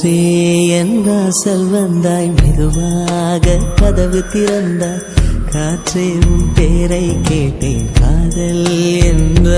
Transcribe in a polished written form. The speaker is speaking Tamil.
காற்றே என் வாசல் வந்தாய், மெதுவாக கதவு திறந்தாய். காற்றே உன் பேரை கேட்டேன், காதல் என்ற